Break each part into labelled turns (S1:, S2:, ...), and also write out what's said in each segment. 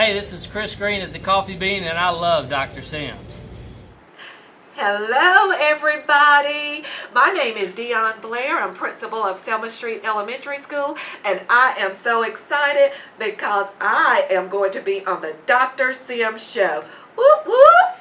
S1: Hey, this is Chris Green at the Coffee Bean, and I love Dr. Sims.
S2: Hello everybody, my name is Dionne Blair. I'm principal of Selma Street Elementary School, and I am so excited because I am going to be on the Dr. Sims show. Whoop whoop!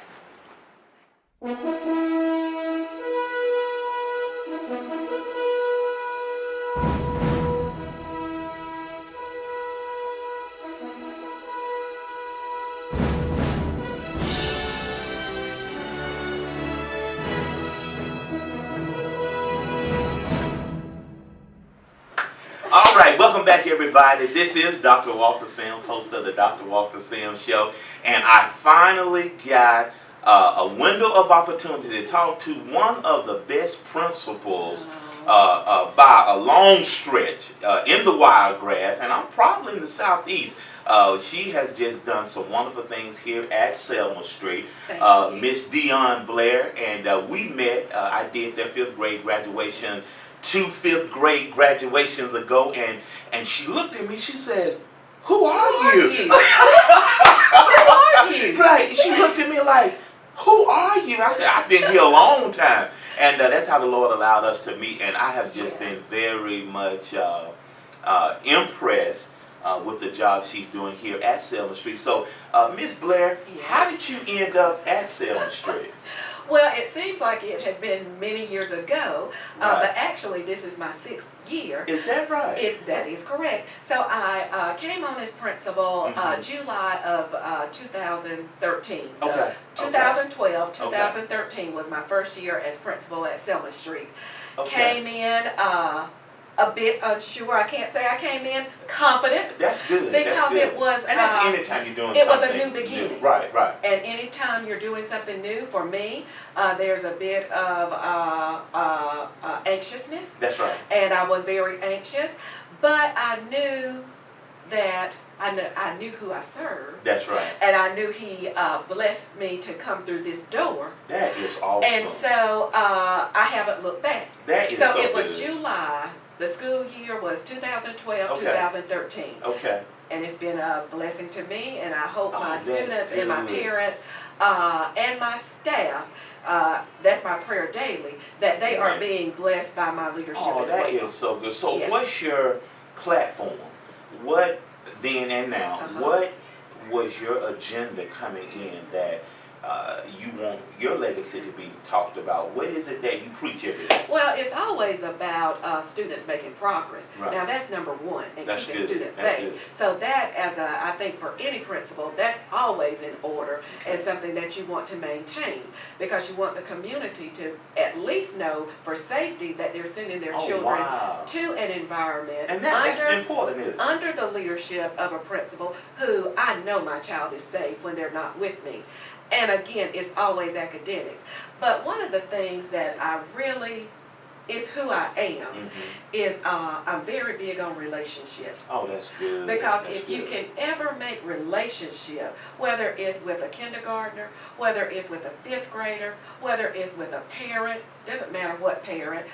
S3: All right, welcome back everybody. This is Dr. Walter Sims, host of the Dr. Walter Sims Show, and I finally got a window of opportunity to talk to one of the best principals by a long stretch in the Wiregrass, and I'm probably in the Southeast. She has just done some wonderful things here at Selma Street. Miss Dionne Blair, and we met. I did their 5th grade graduation 2 5th grade graduations ago, and she looked at me, she says, who are you?
S2: Who are you?
S3: Right, she looked at me like, who are you? I said, I've been here a long time. And that's how the Lord allowed us to meet, and I have just been very much impressed with the job she's doing here at Selma Street. So, Miss Blair, how did you end up at Selma Street?
S2: Well, it seems like it has been many years ago,
S3: Right.
S2: but actually this is my 6th year.
S3: Is that right?
S2: That is correct. So I came on as principal July of 2013. So
S3: Okay.
S2: 2012, 2013 was my first year as principal at Selma Street.
S3: Okay.
S2: Came in a bit unsure. I can't say I came in confident.
S3: That's good.
S2: Because
S3: that's good.
S2: it was,
S3: and that's anytime you're doing
S2: it was
S3: something
S2: a new beginning.
S3: Right, right.
S2: And anytime you're doing something new, for me, there's a bit of anxiousness.
S3: That's right.
S2: And I was very anxious, but I knew that I knew who I served.
S3: That's right.
S2: And I knew He blessed me to come through this door.
S3: That is awesome.
S2: And so I haven't looked back.
S3: That is
S2: so
S3: so
S2: it was
S3: good.
S2: July. The school year was 2012,
S3: Okay.
S2: 2013.
S3: Okay.
S2: And it's been a blessing to me, and I hope my
S3: that's
S2: students and my
S3: good.
S2: parents and my staff, that's my prayer daily, that they are
S3: Right.
S2: being blessed by my leadership
S3: Oh,
S2: as well.
S3: that is so good. So
S2: Yes.
S3: what's your platform? What then and now, what was your agenda coming in that you want your legacy to be talked about? What is it that you preach every day?
S2: Well, it's always about students making progress.
S3: Right.
S2: Now that's number one, and
S3: That's
S2: keeping
S3: good.
S2: students
S3: That's
S2: safe.
S3: good.
S2: So that, I think for any principal, that's always in order and something that you want to maintain, because you want the community to at least know for safety that they're sending their children
S3: Wow.
S2: to an environment
S3: And that's important, isn't it?
S2: under the leadership of a principal who I know my child is safe when they're not with me. And again, it's always academics. But one of the things that I really, is who I am, is I'm very big on relationships.
S3: Oh, that's good.
S2: Because
S3: That's
S2: if you
S3: good.
S2: can ever make relationship, whether it's with a kindergartner, whether it's with a 5th grader, whether it's with a parent, doesn't matter what parent,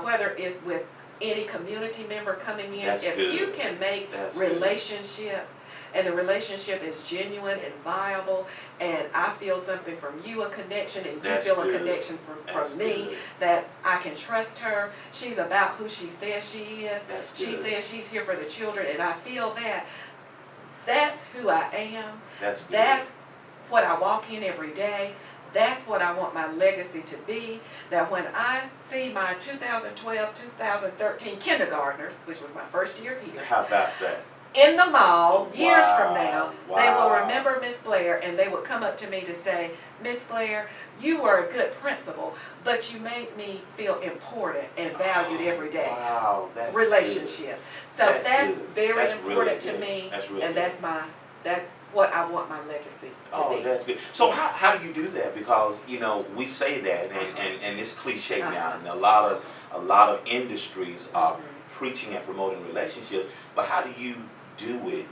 S2: whether it's with any community member coming in,
S3: That's
S2: if
S3: good.
S2: you can make
S3: That's good.
S2: relationship, and the relationship is genuine and viable, and I feel something from you, a connection, and you
S3: That's
S2: feel
S3: good.
S2: a connection
S3: That's
S2: from me,
S3: good.
S2: that I can trust her. She's about who she says she is.
S3: That's
S2: She
S3: good.
S2: says she's here for the children, and I feel that. That's who I am.
S3: That's good.
S2: That's what I walk in every day. That's what I want my legacy to be. That when I see my 2012, 2013 kindergartners, which was my first year here,
S3: How about that?
S2: in the mall years from now,
S3: Wow.
S2: they will
S3: Wow.
S2: remember Miss Blair, and they will come up to me to say, Miss Blair, you were a good principal, but you made me feel important and valued every day.
S3: Wow, that's
S2: Relationship. So
S3: That's
S2: that's
S3: good.
S2: very
S3: That's
S2: important
S3: really
S2: to
S3: good.
S2: me,
S3: That's really
S2: and
S3: good.
S2: that's what I want my legacy to
S3: Oh,
S2: be.
S3: that's good. So how do you do that? Because we say that, and it's cliche now, and a lot of industries are preaching and promoting relationships. But how do you do it,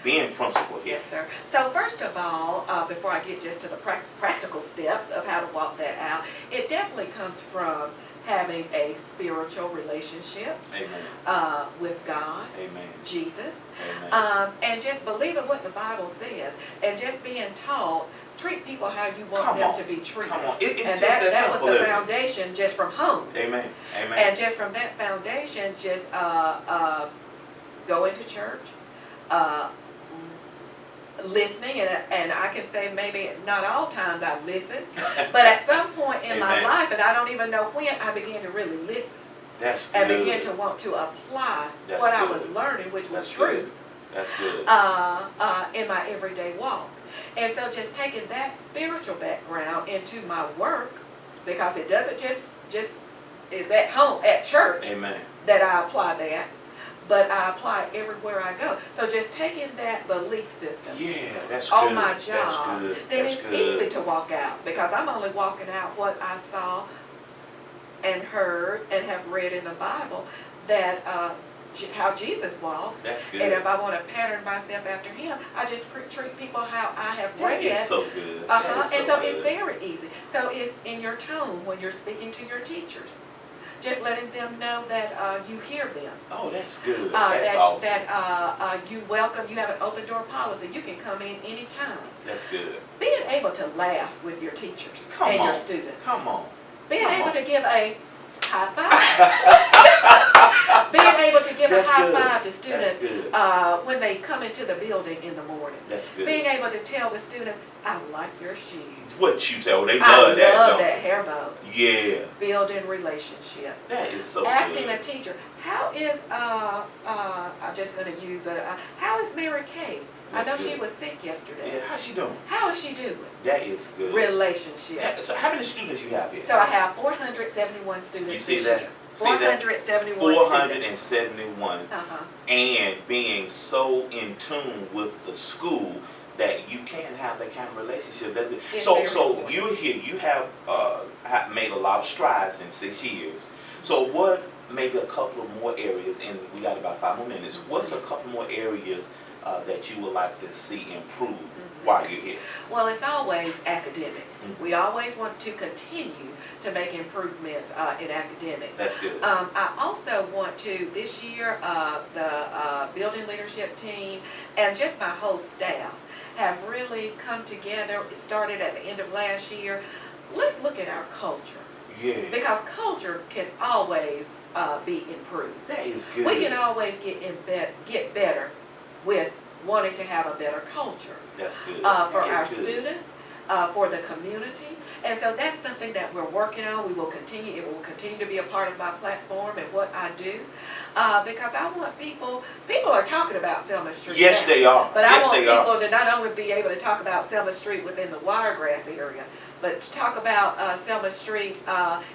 S3: being principal here?
S2: Yes, sir. So first of all, before I get just to the practical steps of how to walk that out, it definitely comes from having a spiritual relationship
S3: Amen.
S2: with God,
S3: Amen.
S2: Jesus,
S3: Amen.
S2: and just believing what the Bible says, and just being taught, treat people how you want
S3: Come
S2: them
S3: on.
S2: to be treated.
S3: Come on. It's
S2: And
S3: just that
S2: that was
S3: simple,
S2: the
S3: isn't it?
S2: foundation just from home.
S3: Amen. Amen.
S2: And just from that foundation, just going to church, listening, and I can say maybe not all times I listened, but at some point in my
S3: Amen.
S2: life, and I don't even know when, I began to really listen
S3: That's good.
S2: and began to want to apply
S3: That's
S2: what I
S3: good.
S2: was learning, which was
S3: That's
S2: truth,
S3: good. That's good.
S2: in my everyday walk. And so just taking that spiritual background into my work, because it doesn't just is at home, at church,
S3: Amen.
S2: that I apply that, but I apply it everywhere I go. So just taking that belief system
S3: Yeah, that's good.
S2: on my job,
S3: That's good.
S2: then
S3: That's
S2: it's
S3: good.
S2: easy to walk out, because I'm only walking out what I saw and heard and have read in the Bible, that how Jesus walked.
S3: That's good.
S2: And if I want to pattern myself after him, I just treat people how I have
S3: That
S2: read.
S3: is so good. That is
S2: And so
S3: good.
S2: it's very easy. So it's in your tone when you're speaking to your teachers. Just letting them know that you hear them.
S3: Oh, that's good. That's awesome.
S2: That you welcome, you have an open door policy. You can come in anytime.
S3: That's good.
S2: Being able to laugh with your teachers
S3: Come
S2: and
S3: on.
S2: your students.
S3: Come on.
S2: Being
S3: Come
S2: able
S3: on.
S2: to give a high five. Being able to give
S3: That's
S2: a high
S3: good.
S2: five to students
S3: That's good.
S2: when they come into the building in the morning.
S3: That's good.
S2: Being able to tell the students, I like your shoes.
S3: What you say? Oh, they
S2: I
S3: love that.
S2: love
S3: don't
S2: that hair bow.
S3: they? Yeah.
S2: Building relationship.
S3: That is so
S2: Asking
S3: good.
S2: a teacher, how is I'm just gonna use how is Mary Kay?
S3: That's
S2: I know
S3: good.
S2: she was sick yesterday.
S3: Yeah, how's she doing?
S2: How is she doing?
S3: That is good.
S2: Relationship.
S3: Yeah, so how many students you have here?
S2: So I have 471 students
S3: You see
S2: this
S3: that?
S2: year.
S3: See that?
S2: 471 students.
S3: 471.
S2: Uh-huh.
S3: And being so in tune with the school that you can have that kind of relationship. That's good.
S2: It's
S3: So
S2: very
S3: so
S2: important.
S3: you're here. You have made a lot of strides in 6 years. So what? Maybe a couple of more areas, and we got about 5 more minutes. What's a couple more areas that you would like to see improve while you're here?
S2: Well, it's always academics.
S3: Mhm.
S2: We always want to continue to make improvements in academics.
S3: That's good.
S2: I also want to, this year, the building leadership team and just my whole staff have really come together. It started at the end of last year. Let's look at our culture,
S3: Yeah.
S2: because culture can always be improved.
S3: That is good.
S2: We can always get better with wanting to have a better culture.
S3: That's good.
S2: For
S3: That
S2: our
S3: is good.
S2: students, for the community. And so that's something that we're working on. We will continue, it will continue to be a part of my platform and what I do. Because I want people are talking about Selma Street.
S3: Yes,
S2: now,
S3: they are.
S2: But
S3: Yes,
S2: I want
S3: they are.
S2: people to not only be able to talk about Selma Street within the Wiregrass area, but to talk about Selma Street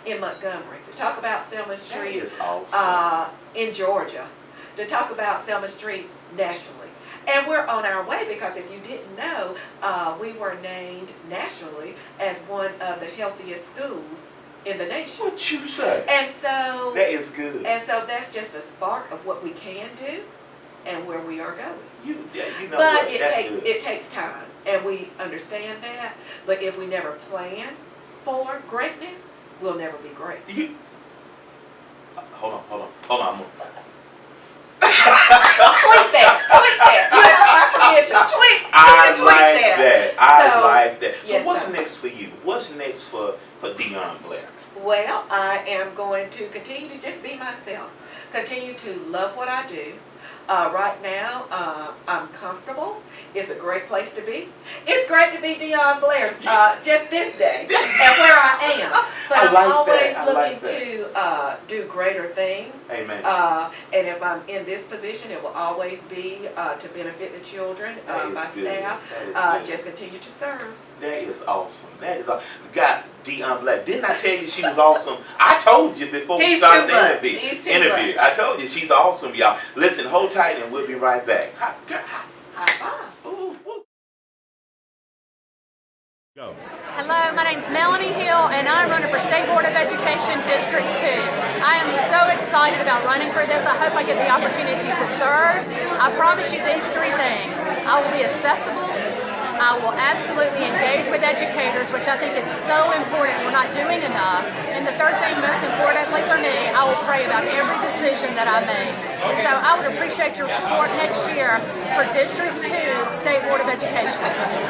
S2: in Montgomery, to talk about Selma
S3: That
S2: Street
S3: is awesome.
S2: in Georgia, to talk about Selma Street nationally. And we're on our way, because if you didn't know, we were named nationally as one of the healthiest schools in the nation.
S3: What you say?
S2: And so,
S3: That is good.
S2: that's just a spark of what we can do and where we are going.
S3: You know
S2: But
S3: what?
S2: it
S3: That's
S2: takes
S3: good.
S2: it takes time, and we understand that. But if we never plan for greatness, we'll never be great.
S3: You, hold on. I'm
S2: Tweet that. You have my permission. Tweet. You
S3: I
S2: can tweet
S3: like
S2: that.
S3: I
S2: So,
S3: like that. So
S2: yes,
S3: what's
S2: sir.
S3: next for you? What's next for Dionne Blair?
S2: Well, I am going to continue to just be myself. Continue to love what I do. Right now, I'm comfortable. It's a great place to be. It's great to be Dionne Blair just this day and where I am. But
S3: I
S2: I'm
S3: like that.
S2: always
S3: I
S2: looking
S3: like
S2: to do greater things.
S3: Amen.
S2: And if I'm in this position, it will always be to benefit the children,
S3: That is
S2: my
S3: good.
S2: staff.
S3: That is good.
S2: Just continue to serve.
S3: That is awesome. That is awesome. Got Dionne Blair. Didn't I tell you she was awesome? I told you before we
S2: He's
S3: started
S2: too
S3: the
S2: much.
S3: interview.
S2: He's too much.
S3: I told you she's awesome, y'all. Listen, hold tight and we'll be right back.
S2: High five.
S3: Ooh, ooh. Go.
S4: Hello, my name's Melanie Hill, and I'm running for State Board of Education District 2. I am so excited about running for this. I hope I get the opportunity to serve. I promise you these 3 things. I will be accessible, I will absolutely engage with educators, which I think is so important. We're not doing enough. And the third thing, most importantly for me, I will pray about every decision that I make. And so I would appreciate your support next year for District 2 State Board of Education.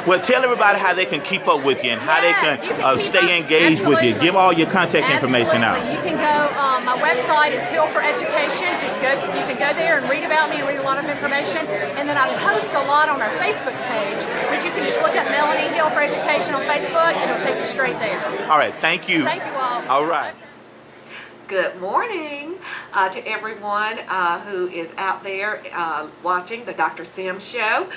S3: Well, tell everybody how they can keep up with you and how
S4: Yes,
S3: they
S4: you
S3: can
S4: can
S3: stay
S4: keep up.
S3: engaged with you.
S4: Absolutely.
S3: Give all your contact information out.
S4: Absolutely. You can go, my website is Hill for Education. You can go there and read about me and read a lot of information. And then I post a lot on our Facebook page, which you can just look up Melanie Hill for Education on Facebook and it'll take you straight there.
S3: All right, thank you.
S4: Thank you all.
S3: All right.
S2: Good morning to everyone who is out there watching the Dr. Sims Show.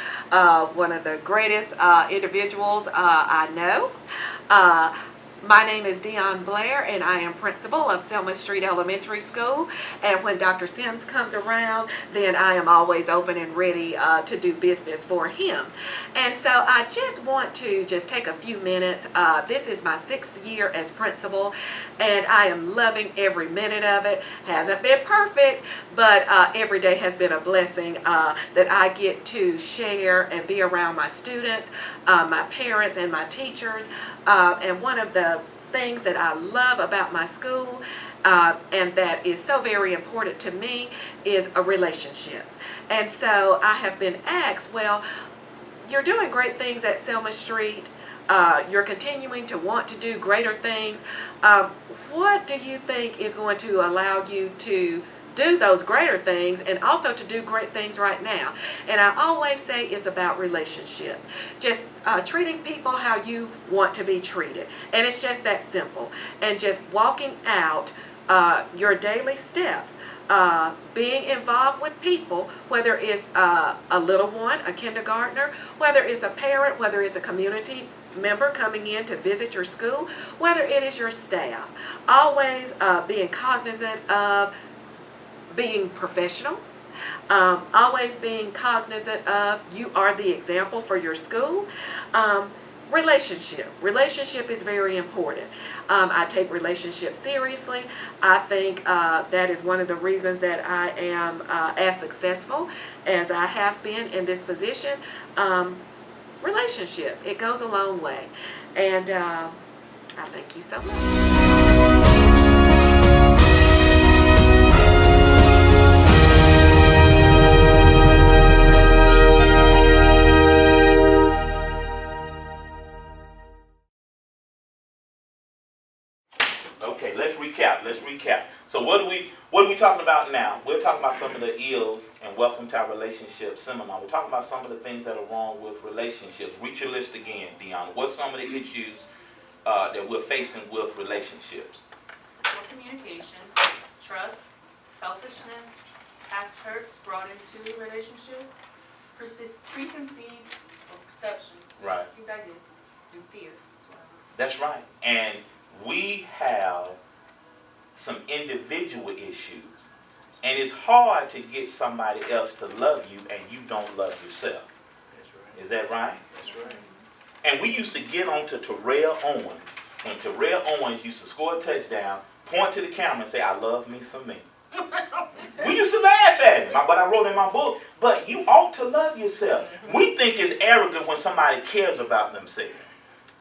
S2: One of the greatest individuals I know. My name is Dionne Blair, and I am principal of Selma Street Elementary School. And when Dr. Sims comes around, then I am always open and ready to do business for him. And so I just want to take a few minutes. This is my 6th year as principal, and I am loving every minute of it. Hasn't been perfect, but every day has been a blessing that I get to share and be around my students, my parents, and my teachers. And one of the things that I love about my school and that is so very important to me is relationships. And so I have been asked, well, you're doing great things at Selma Street. You're continuing to want to do greater things. What do you think is going to allow you to do those greater things and also to do great things right now? And I always say it's about relationship. Just treating people how you want to be treated. And it's just that simple. And just walking out your daily steps. Being involved with people, whether it's a little one, a kindergartner, whether it's a parent, whether it's a community member coming in to visit your school, whether it is your staff. Always being cognizant of being professional, always being cognizant of you are the example for your school. Relationship is very important. I take relationships seriously. I think that is one of the reasons that I am as successful as I have been in this position. Relationship, it goes a long way. And I thank you so much.
S3: Okay, let's recap. So what are we talking about now? We're talking about some of the ills and Welcome to Our Relationship seminar. We're talking about some of the things that are wrong with relationships. Read your list again, Dionne. What's some of the issues that we're facing with relationships?
S5: Poor communication, trust, selfishness, past hurts brought into a relationship, preconceived or perception,
S3: Right.
S5: preconceived ideas, and fear as well.
S3: That's right. And we have some individual issues. And it's hard to get somebody else to love you and you don't love yourself.
S6: That's right.
S3: Is that right?
S6: That's right.
S3: And we used to get on to Terrell Owens. When Terrell Owens used to score a touchdown, point to the camera and say, I love me some me. We used to laugh at him, but I wrote in my book, but you ought to love yourself. We think it's arrogant when somebody cares about themselves.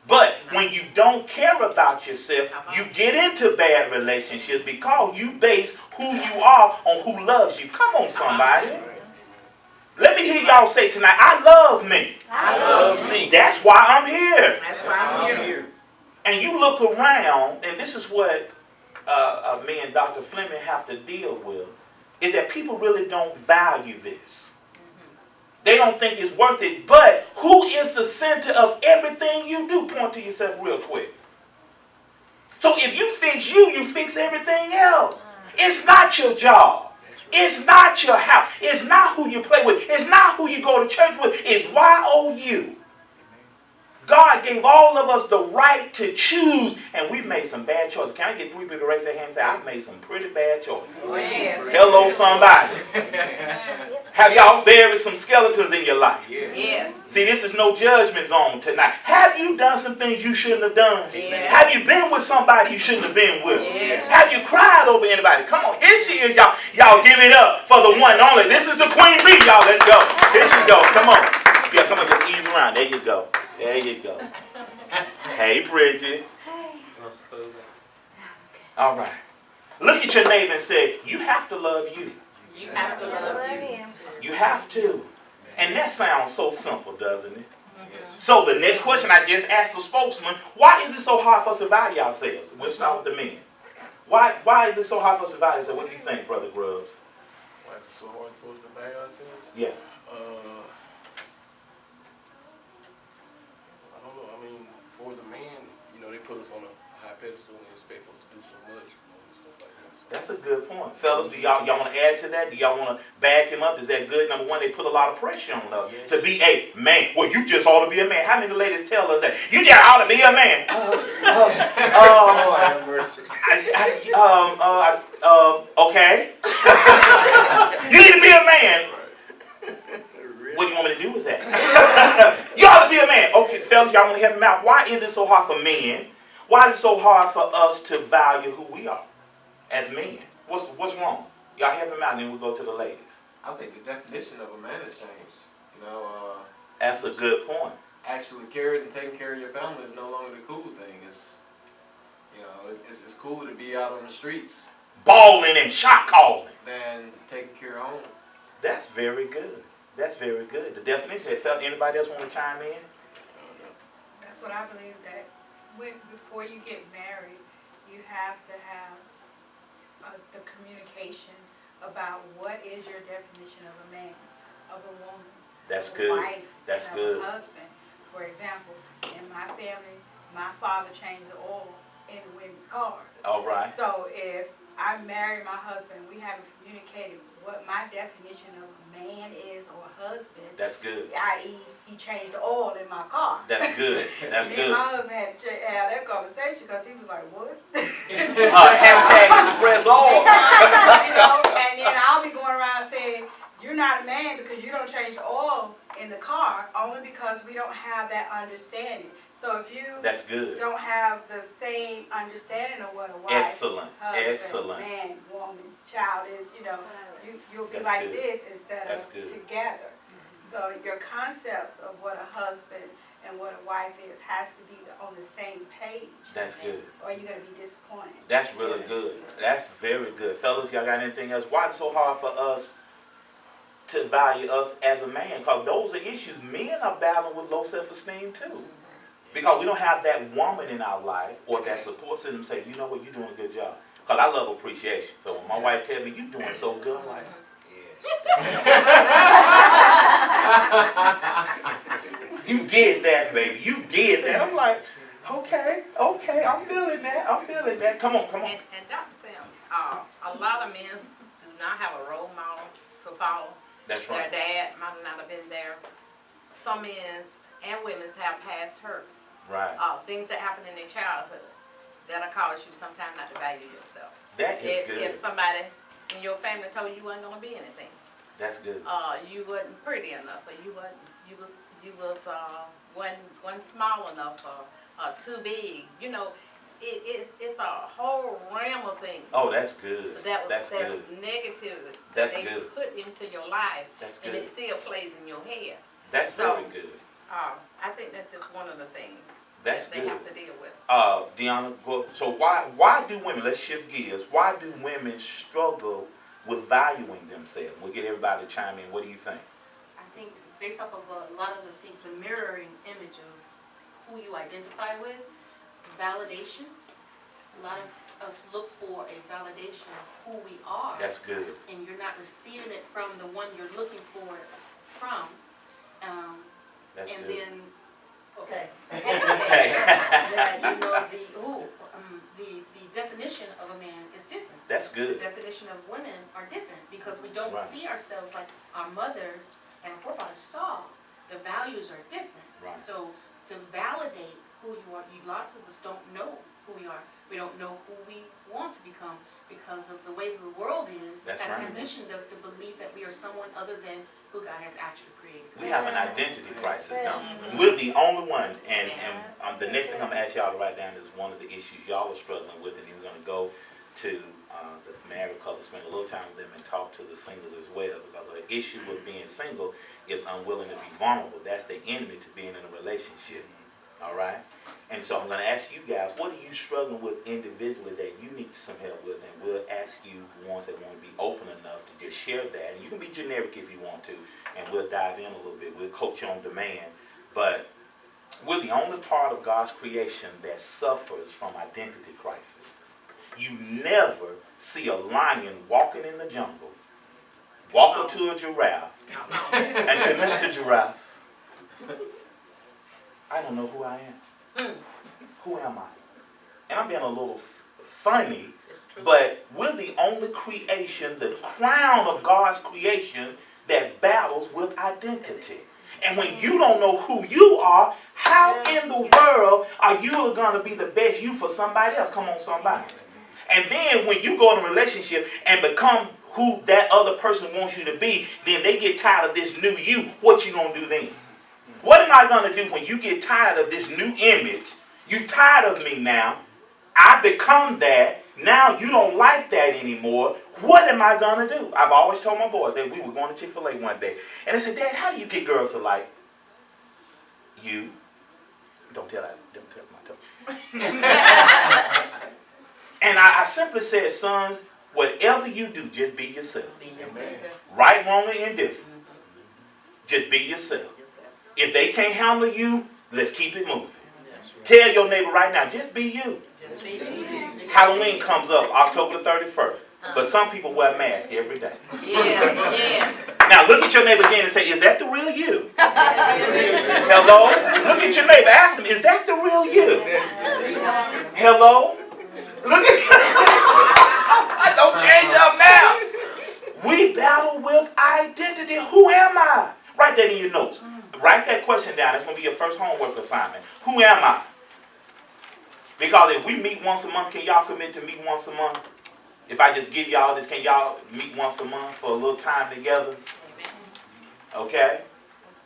S3: But when you don't care about yourself, you get into bad relationships because you base who you are on who loves you. Come on, somebody. Let me hear y'all say tonight, I love me.
S1: I love me.
S3: That's why I'm here.
S1: That's why I'm here.
S3: And you look around, and this is what me and Dr. Fleming have to deal with, is that people really don't value this. They don't think it's worth it. But who is the center of everything you do? Point to yourself real quick. So if you fix you, you fix everything else. It's not your job. It's not your house. It's not who you play with. It's not who you go to church with. It's YOU. God gave all of us the right to choose, and we made some bad choices. Can I get 3 people to raise their hands and say, I've made some pretty bad choices?
S1: Oh, yes.
S3: Hello, somebody. Have y'all buried some skeletons in your life?
S1: Yes.
S3: See, this is no judgment zone tonight. Have you done some things you shouldn't have done?
S1: Yes.
S3: Have you been with somebody you shouldn't have been with?
S1: Yes.
S3: Have you cried over anybody? Come on, here she is, y'all. Y'all give it up for the one and only. This is the Queen Bee, y'all. Let's go. Here she go. Come on. Yeah, come on, just ease around. There you go. There you go. Hey, Bridget. All right. Look at your neighbor and say, you have to love you.
S5: You have to love you.
S3: You have to. And that sounds so simple, doesn't it? So the next question I just asked the spokesman, why is it so hard for us to value ourselves? We'll start with the men. Why is it so hard for us to value ourselves? What do you think, Brother Grubbs?
S6: Why is it so hard for us to value ourselves?
S3: Yeah.
S6: I don't know. I mean, for as a man, you know, they put us on a high pedestal and expect us to do so much, you know, and stuff like that. So,
S3: That's a good point. Fellas, do y'all want to add to that? Do y'all want to back him up? Is that good? Number one, they put a lot of pressure on us to be a man. Well, you just ought to be a man. How many ladies tell us that? You just ought to be a man. Okay. You need to be a man. What do you want me to do with that? You ought to be a man. Okay, fellas, y'all want to help him out. Why is it so hard for men? Why is it so hard for us to value who we are as men? What's wrong? Y'all help him out, and then we'll go to the ladies.
S7: I think the definition of a man has changed. You know,
S3: That's a good point.
S7: actually caring and taking care of your family is no longer the cool thing. It's, you know, it's cool to be out on the streets
S3: Balling and shot calling.
S7: than taking care of home.
S3: That's very good. That's very good. The definition. Felt anybody else want to chime in?
S8: That's what I believe, that before you get married, you have to have the communication about what is your definition of a man, of a woman,
S3: That's
S8: of a
S3: good.
S8: wife,
S3: That's
S8: and
S3: good.
S8: of a husband. For example, in my family, my father changed the oil in the women's car.
S3: All right.
S8: So if I marry my husband, we haven't communicated what my definition of a man is or a husband,
S3: That's good.
S8: i.e. he changed the oil in my car.
S3: That's good. That's
S8: Me
S3: good.
S8: and my husband had to have that conversation because he was like, what?
S3: Hashtag express all.
S8: You know, and then I'll be going around saying, you're not a man because you don't change the oil in the car, only because we don't have that understanding. So if you
S3: That's good.
S8: don't have the same understanding of what a wife,
S3: Excellent.
S8: husband,
S3: Excellent.
S8: man, woman, child is, you know, you'll be
S3: That's
S8: like
S3: good.
S8: this instead
S3: That's
S8: of
S3: good.
S8: together. So your concepts of what a husband and what a wife is has to be on the same page.
S3: That's good.
S8: Or you're going to be disappointed.
S3: That's really good. That's very good. Fellas, y'all got anything else? Why it's so hard for us to value us as a man? Because those are issues. Men are battling with low self-esteem too. Because we don't have that woman in our life or that support system say, you know what, you're doing a good job. Because I love appreciation. So when my wife tells me, you're doing so good, I'm like, you did that, baby. You did that. I'm like, okay, I'm feeling that. Come on.
S9: And Dr. Sims, a lot of men do not have a role model to follow.
S3: That's
S9: Their
S3: right.
S9: dad might not have been there. Some men and women have past hurts.
S3: Right.
S9: Things that happen in their childhood that'll cause you sometimes not to value yourself.
S3: That is good.
S9: If somebody in your family told you wasn't gonna be anything,
S3: That's good.
S9: you wasn't pretty enough, or you wasn't small enough, or too big. You know, it's a whole realm of things.
S3: Oh, that's good.
S9: That's
S3: good.
S9: negative
S3: That's
S9: they
S3: good.
S9: put into your life,
S3: That's
S9: and
S3: good.
S9: it still plays in your head.
S3: That's
S9: So-
S3: very good.
S9: I think that's just one of the things
S3: That's
S9: that they
S3: good.
S9: have to deal with.
S3: Dionne, so why do women, let's shift gears, why do women struggle with valuing themselves? We'll get everybody to chime in. What do you think?
S5: I think based off of a lot of the things, the mirroring image of who you identify with, validation. A lot of us look for a validation of who we are.
S3: That's good.
S5: And you're not receiving it from the one you're looking for it from.
S3: That's
S5: and
S3: good.
S5: then, okay.
S3: Okay.
S5: That, you know, the definition of a man is different.
S3: That's
S5: The
S3: good.
S5: definition of women are different because we don't
S3: Right.
S5: see ourselves like our mothers and our forefathers saw. The values are different.
S3: Right.
S5: So to validate who you are, lots of us don't know who we are. We don't know who we want to become because of the way the world is.
S3: That's
S5: has
S3: right.
S5: conditioned us to believe that we are someone other than who God has actually created.
S3: We have an identity crisis now. We're the only one, and the next thing I'm gonna ask y'all to write down is one of the issues y'all are struggling with, and then we're gonna go to the married couple, spend a little time with them, and talk to the singles as well, because the issue with being single is unwilling to be vulnerable. That's the enemy to being in a relationship. All right? And so I'm going to ask you guys, what are you struggling with individually that you need some help with? And we'll ask you, the ones that want to be open enough to just share that. And you can be generic if you want to, and we'll dive in a little bit. We'll coach you on demand. But we're the only part of God's creation that suffers from identity crisis. You never see a lion walking in the jungle, walk up to a giraffe, and say, Mr. Giraffe, I don't know who I am. Who am I? And I'm being a little funny, but we're the only creation, the crown of God's creation, that battles with identity. And when you don't know who you are, how in the world are you going to be the best you for somebody else? Come on, somebody. And then when you go in a relationship and become who that other person wants you to be, then they get tired of this new you. What you going to do then? What am I going to do when you get tired of this new image? You tired of me now. I become that. Now you don't like that anymore. What am I going to do? I've always told my boys that we were going to Chick-fil-A one day. And they said, Dad, how do you get girls to like you? Don't tell my tongue. And I simply said, sons, whatever you do, just be yourself.
S9: Be yourself.
S3: Right, wrong, or indifferent. Just be yourself. If they can't handle you, let's keep it moving. Tell your neighbor right now, just be you.
S9: Just be you.
S3: Halloween comes up October the 31st. But some people wear masks every day.
S9: Yeah.
S3: Now look at your neighbor again and say, is that the real you? Hello? Look at your neighbor. Ask him, is that the real you? Hello? Look at don't change up now. We battle with identity. Who am I? Write that in your notes. Write that question down. That's going to be your first homework assignment. Who am I? Because if we meet once a month, can y'all commit to meet once a month? If I just give y'all this, can y'all meet once a month for a little time together? Okay?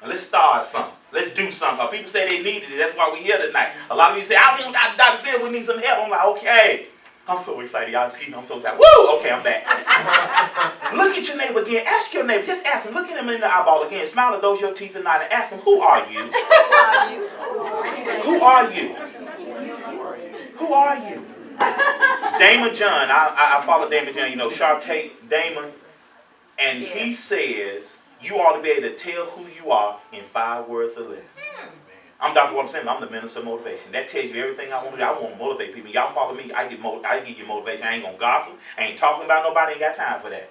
S3: And let's start something. Let's do something. People say they needed it. That's why we're here tonight. A lot of you say, Dr. said we need some help. I'm like, okay. I'm so excited. Y'all see, I'm so excited. Woo! Okay, I'm back. Look at your neighbor again. Ask your neighbor. Just ask him. Look at him in the eyeball again. Smile at those your teeth are not. And ask him, who are you? Who are you? Who are you? Damon John. I follow Damon John. You know, Sharp Tape, Damon. And he says, you ought to be able to tell who you are in 5 words or less. I'm Dr. Walter Sims. I'm the minister of motivation. That tells you everything I want to do. I want to motivate people. Y'all follow me. I give you motivation. I ain't going to gossip. I ain't talking about nobody. I ain't got time for that.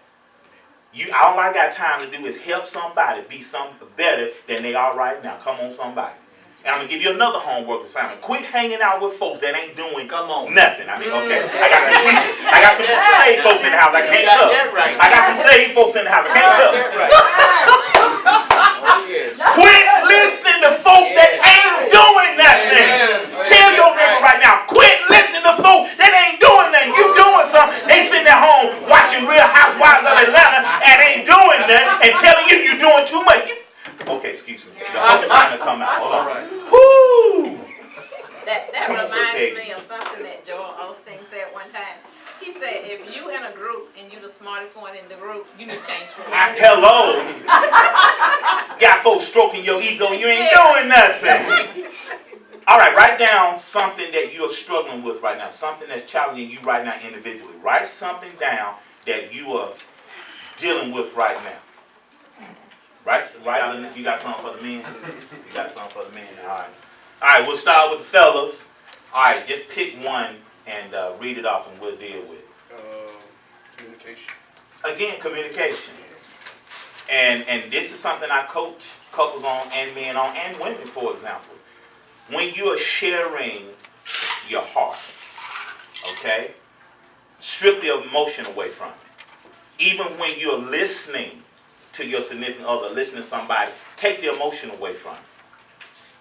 S3: All I got time to do is help somebody be something better than they are right now. Come on, somebody. And I'm going to give you another homework assignment. Quit hanging out with folks that ain't doing nothing. I mean, okay. I got some preachers. I got some saved folks in the house. I can't cuss. I got some saved folks in the house. I can't cuss. Quit listening to folks that ain't doing nothing. Tell your neighbor right now, quit listening to folks that ain't doing nothing. You doing something. They sitting at home watching Real Housewives of Atlanta and ain't doing nothing and telling you you're doing too much. Okay, excuse me. The whole time to come out. Hold on. Woo!
S9: That reminds me of something that Joel Osteen said one time. He said, if you in a group and you the smartest one in the group, you need to change groups.
S3: Hello. Got folks stroking your ego. You ain't doing nothing. All right, write down something that you're struggling with right now. Something that's challenging you right now individually. Write something down that you are dealing with right now. Right? You got something for the men? You got something for the men? All right. All right, we'll start with the fellas. All right, just pick one and read it off and we'll deal with it.
S6: Communication.
S3: Again, communication. And this is something I coach couples on and men on and women, for example. When you are sharing your heart, okay, strip the emotion away from it. Even when you're listening to your significant other, listening to somebody, take the emotion away from it.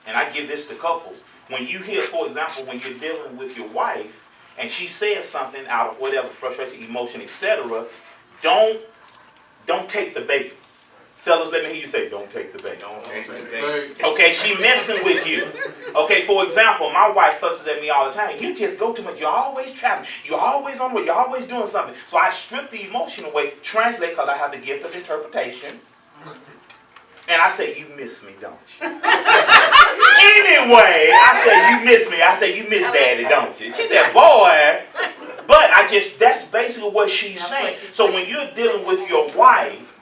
S3: And I give this to couples. When you hear, for example, when you're dealing with your wife and she says something out of whatever frustration, emotion, etc., don't take the bait. Fellas, let me hear you say, don't take the bait.
S6: Don't take the bait.
S3: Okay, she messing with you. Okay, for example, my wife fusses at me all the time. You just go too much. You're always traveling. You're always on the way. You're always doing something. So I strip the emotion away, translate, because I have the gift of interpretation. And I say, you miss me, don't you? Anyway, I say, you miss me. I say, you miss daddy, don't you? She said, boy. But that's basically what she's saying. So when you're dealing with your wife,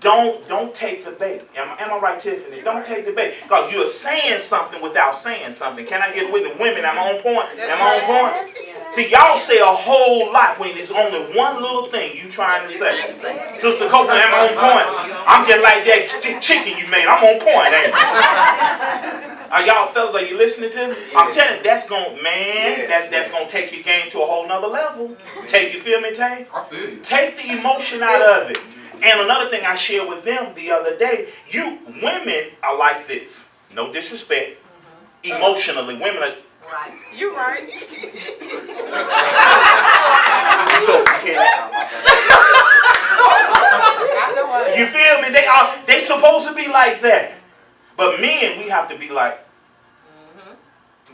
S3: don't take the bait. Am I right, Tiffany? Don't take the bait. Because you're saying something without saying something. Can I get with the women? Am I on point? Am I on point? See, y'all say a whole lot when there's only one little thing you trying to say. Sister Copeland, am I on point? I'm just like that chicken you made. I'm on point, ain't I? Are y'all fellas, are you listening to me? I'm telling you, that's gonna take your game to a whole nother level. You feel me, Tay?
S6: I feel you.
S3: Take the emotion out of it. And another thing I shared with them the other day, you women are like this. No disrespect. Emotionally, women are.
S9: Right. You're right.
S3: You feel me? They supposed to be like that. But men, we have to be like.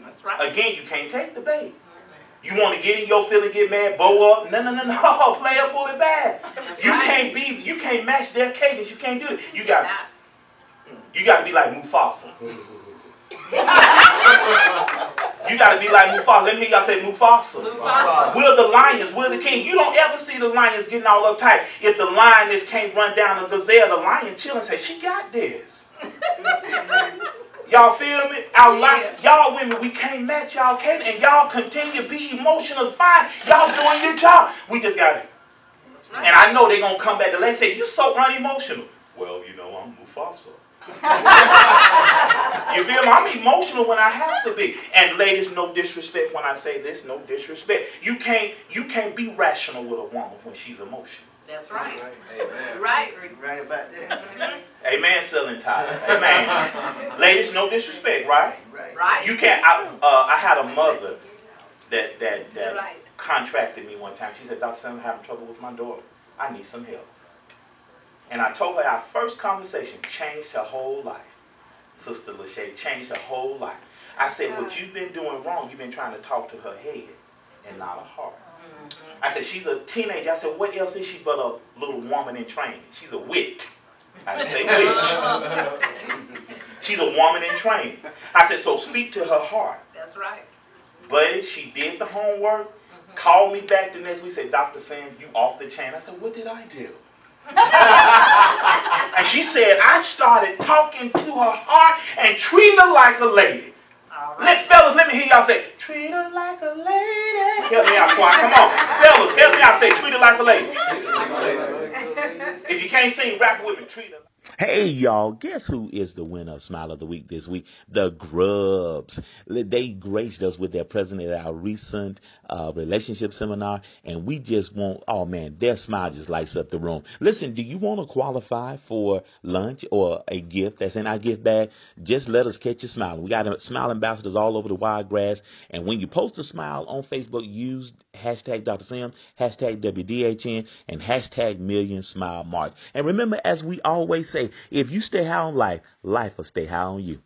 S9: That's right.
S3: Again, you can't take the bait. You want to get in your feeling, get mad, bow up. No. Player, pull it back. You can't match their cadence. You can't do it. You got to be like Mufasa. You got to be like Mufasa. Let me hear y'all say Mufasa. We're the lions. We're the king. You don't ever see the lions getting all uptight. If the lioness can't run down a gazelle, the lion chill and say, she got this. Y'all feel me? Y'all women, we can't match y'all cadence, and y'all continue to be emotional. Fine. Y'all doing your job. We just got it. Right. And I know they're going to come back to and say, you so unemotional. Well, I'm Mufasa. You feel me? I'm emotional when I have to be. And ladies, no disrespect when I say this, no disrespect. You can't be rational with a woman when she's emotional.
S9: That's right.
S7: Amen.
S9: Right.
S1: Right about that.
S3: Amen, selling time. Amen. Ladies, no disrespect, right?
S9: Right.
S3: You can't. I had a mother that contracted me one time. She said, Dr. Sam, I'm having trouble with my daughter. I need some help. And I told her our first conversation changed her whole life. Sister Lachey changed her whole life. I said, what you've been doing wrong, you've been trying to talk to her head and not her heart. I said, she's a teenager. I said, what else is she but a little woman in training? She's a wit. I didn't say witch. She's a woman in training. I said, so speak to her heart.
S9: That's right.
S3: Buddy, she did the homework, called me back the next week, said, Dr. Sam, you off the chain. I said, what did I do? And she said, I started talking to her heart and treating her like a lady. Right. Fellas, let me hear y'all say, treat her like a lady. Help me out, choir. Come on. Fellas, help me out. Say, treat her like a lady. If you can't sing, rap with me. Treat her. Hey, y'all, guess who is the winner of Smile of the Week this week? The Grubs. They graced us with their president at our recent relationship seminar, and we just want, oh man, their smile just lights up the room. Listen, do you want to qualify for lunch or a gift that's in our gift bag? Just let us catch you smiling. We got smile ambassadors all over the Wiregrass, and when you post a smile on Facebook, use hashtag Dr. Sim, hashtag WDHN, and hashtag #MillionSmileMarch. And remember, as we always say, if you stay high on life, life will stay high on you.